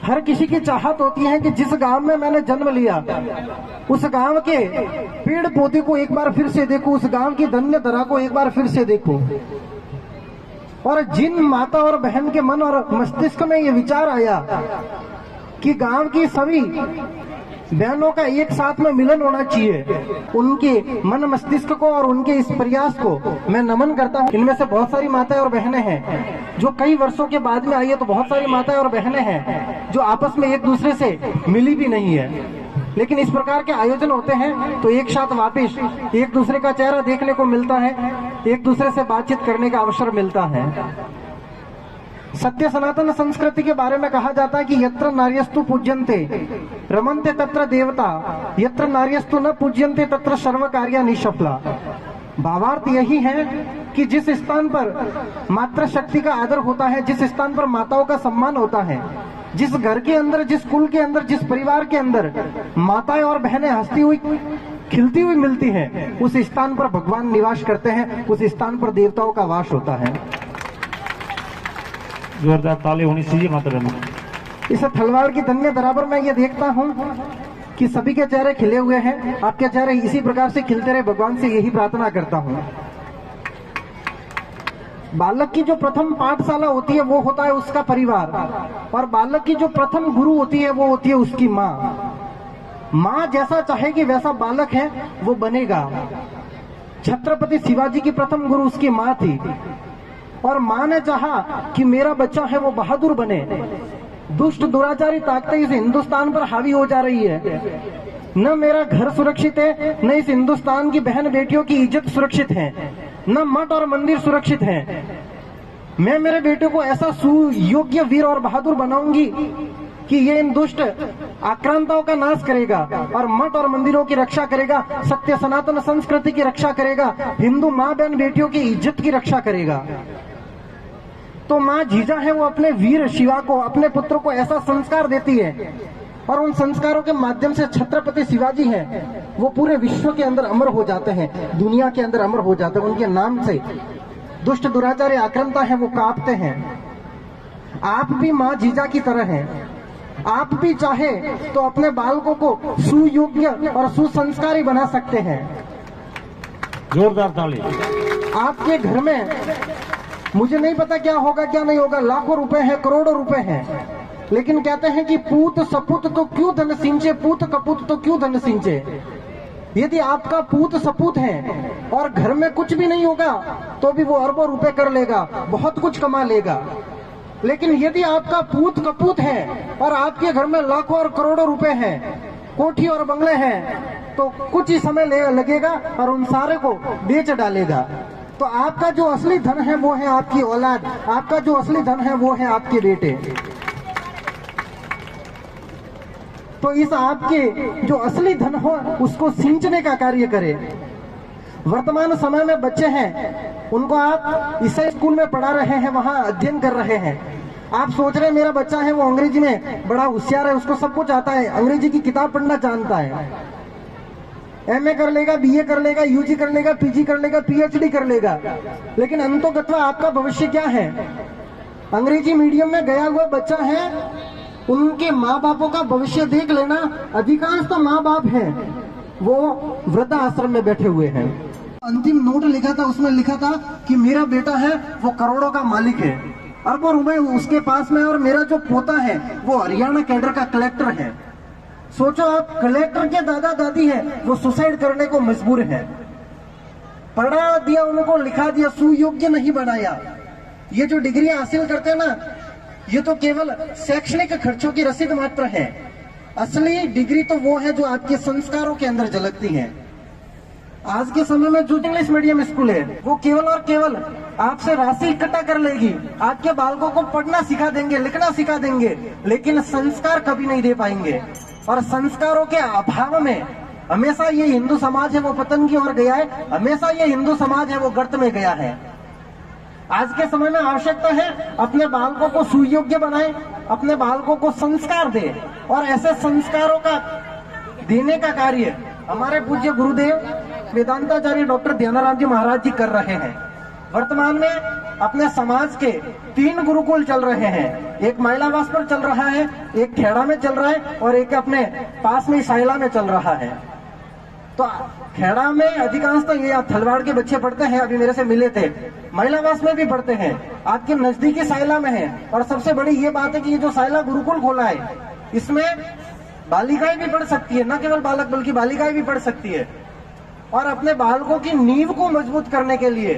हर किसी की चाहत होती है कि जिस गांव में मैंने जन्म लिया उस गांव के पेड़ पौधे को एक बार फिर से देखूं, उस गांव की धन्य धरा को एक बार फिर से देखूं। और जिन माता और बहन के मन और मस्तिष्क में ये विचार आया कि गांव की सभी बहनों का एक साथ में मिलन होना चाहिए, उनके मन मस्तिष्क को और उनके इस प्रयास को मैं नमन करता हूं। इनमें से बहुत सारी माताएं और बहनें हैं जो कई वर्षों के बाद में आई है, तो बहुत सारी माताएं और बहनें हैं जो आपस में एक दूसरे से मिली भी नहीं है, लेकिन इस प्रकार के आयोजन होते हैं तो एक साथ वापिस एक दूसरे का चेहरा देखने को मिलता है, एक दूसरे से बातचीत करने का अवसर मिलता है। सत्य सनातन संस्कृति के बारे में कहा जाता है कि यत्र नार्यस्तु पूज्यन्ते रमन्ते तत्र देवता, यत्र नार्यस्तु न पूज्यन्ते तत्र सर्व कार्या निष्फला। भावार्थ यही है कि जिस स्थान पर मातृ शक्ति का आदर होता है, जिस स्थान पर माताओं का सम्मान होता है, जिस घर के अंदर, जिस कुल के अंदर, जिस परिवार के अंदर माताएं और बहनें हंसती हुई खिलती हुई मिलती हैं, उस स्थान पर भगवान निवास करते हैं, उस स्थान पर देवताओं का वास होता है। जोरदार ताली होनी चाहिए माता बहनों। इस थलवाड़ की धन्य धरा पर मैं ये देखता हूँ कि सभी के चेहरे खिले हुए हैं। आपके चेहरे इसी प्रकार से खिलते रहे, भगवान से यही प्रार्थना करता हूँ। बालक की जो प्रथम पाठशाला होती है वो होता है उसका परिवार, और बालक की जो प्रथम गुरु होती है वो होती है उसकी माँ। माँ जैसा चाहेगी वैसा बालक है वो बनेगा। छत्रपति शिवाजी की प्रथम गुरु उसकी माँ थी, और माँ ने चाहा कि मेरा बच्चा है वो बहादुर बने। दुष्ट दुराचारी ताकतें इस हिंदुस्तान पर हावी हो जा रही है, न मेरा घर सुरक्षित है, न इस हिंदुस्तान की बहन बेटियों की इज्जत सुरक्षित है, न मठ और मंदिर सुरक्षित है। मैं मेरे बेटे को ऐसा सुयोग्य वीर और बहादुर बनाऊंगी कि ये इन दुष्ट आक्रांताओं का नाश करेगा और मठ और मंदिरों की रक्षा करेगा, सत्य सनातन संस्कृति की रक्षा करेगा, हिंदू माँ बहन बेटियों की इज्जत की रक्षा करेगा। तो माँ जीजा है वो अपने वीर शिवा को, अपने पुत्र को ऐसा संस्कार देती है, और उन संस्कारों के माध्यम से छत्रपति शिवाजी हैं वो पूरे विश्व के अंदर अमर हो जाते हैं, दुनिया के अंदर अमर हो जाते हैं। उनके नाम से दुष्ट दुराचारी आक्रांता है वो कांपते हैं। आप भी माँ जीजा की तरह हैं। आप भी चाहे तो अपने बालकों को सुयोग्य और सुसंस्कारी बना सकते हैं। जोरदार ताली। आपके घर में मुझे नहीं पता क्या होगा क्या नहीं होगा, लाखों रुपए हैं, करोड़ों रुपए हैं, लेकिन कहते हैं कि पूत सपूत तो क्यों धन सिंचे, पूत कपूत तो क्यों धन सिंचे। यदि आपका पूत सपूत है और घर में कुछ भी नहीं होगा तो भी वो अरबों रुपए कर लेगा, बहुत कुछ कमा लेगा। लेकिन यदि आपका पूत कपूत है और आपके घर में लाखों और करोड़ों रुपए हैं, कोठी और बंगले हैं, तो कुछ ही समय लगेगा और उन सारे को बेच डालेगा। तो आपका जो असली धन है वो है आपकी औलाद, आपका जो असली धन है वो है आपके बेटे। तो इस आपके जो असली धन हो उसको सिंचने का कार्य करें। वर्तमान समय में बच्चे हैं, उनको आप ईसाई स्कूल में पढ़ा रहे हैं, वहां अध्ययन कर रहे हैं। आप सोच रहे हैं मेरा बच्चा है वो अंग्रेजी में बड़ा होशियार है, उसको सब कुछ आता है, अंग्रेजी की किताब पढ़ना जानता है, एमए कर लेगा, बीए कर लेगा, यूजी कर लेगा, पीजी कर लेगा, पीएचडी कर लेगा, लेकिन अंतोगत्वा आपका भविष्य क्या है? अंग्रेजी मीडियम में गया हुआ बच्चा है, उनके माँ बापों का भविष्य देख लेना। अधिकांश तो माँ बाप हैं वो वृद्धा आश्रम में बैठे हुए हैं। अंतिम नोट लिखा था, उसमें लिखा था कि मेरा बेटा है वो करोड़ों का मालिक है, अरबों रुपए उसके पास में, और मेरा जो पोता है वो हरियाणा कैडर का कलेक्टर है। सोचो आप, कलेक्टर के दादा दादी है वो सुसाइड करने को मजबूर है। पढ़ा दिया उनको, लिखा दिया, सुयोग्य नहीं बनाया। ये जो डिग्री हासिल करते हैं ना, ये तो केवल शैक्षणिक खर्चों की रसीद मात्र है। असली डिग्री तो वो है जो आपके संस्कारों के अंदर झलकती है। आज के समय में जो इंग्लिश मीडियम स्कूल है वो केवल और केवल आपसे राशि इकट्ठा कर लेगी, आपके बालकों को पढ़ना सिखा देंगे, लिखना सिखा देंगे, लेकिन संस्कार कभी नहीं दे पाएंगे। और संस्कारों के अभाव में हमेशा ये हिंदू समाज है वो पतन की ओर गया है, हमेशा ये हिंदू समाज है वो गर्त में गया है। आज के समय में आवश्यकता है अपने बालकों को सुयोग्य बनाए, अपने बालकों को संस्कार दे, और ऐसे संस्कारों का देने का कार्य हमारे पूज्य गुरुदेव वेदांताचार्य डॉक्टर ध्यानाराम जी महाराज जी कर रहे हैं। वर्तमान में अपने समाज के 3 गुरुकुल चल रहे हैं। एक महिलावास पर चल रहा है, एक खेड़ा में चल रहा है और एक अपने पास में साइला में चल रहा है। तो खेड़ा में अधिकांश तो ये थलवाड़ के बच्चे पढ़ते हैं, अभी मेरे से मिले थे। महिलावास में भी पढ़ते हैं, आपके नजदीकी साइला में है। और सबसे बड़ी ये बात है कि ये जो साइला गुरुकुल खोला है, इसमें बालिकाएं भी पढ़ सकती है, न केवल बालक बल्कि बालिकाएं भी पढ़ सकती है। और अपने बालकों की नींव को मजबूत करने के लिए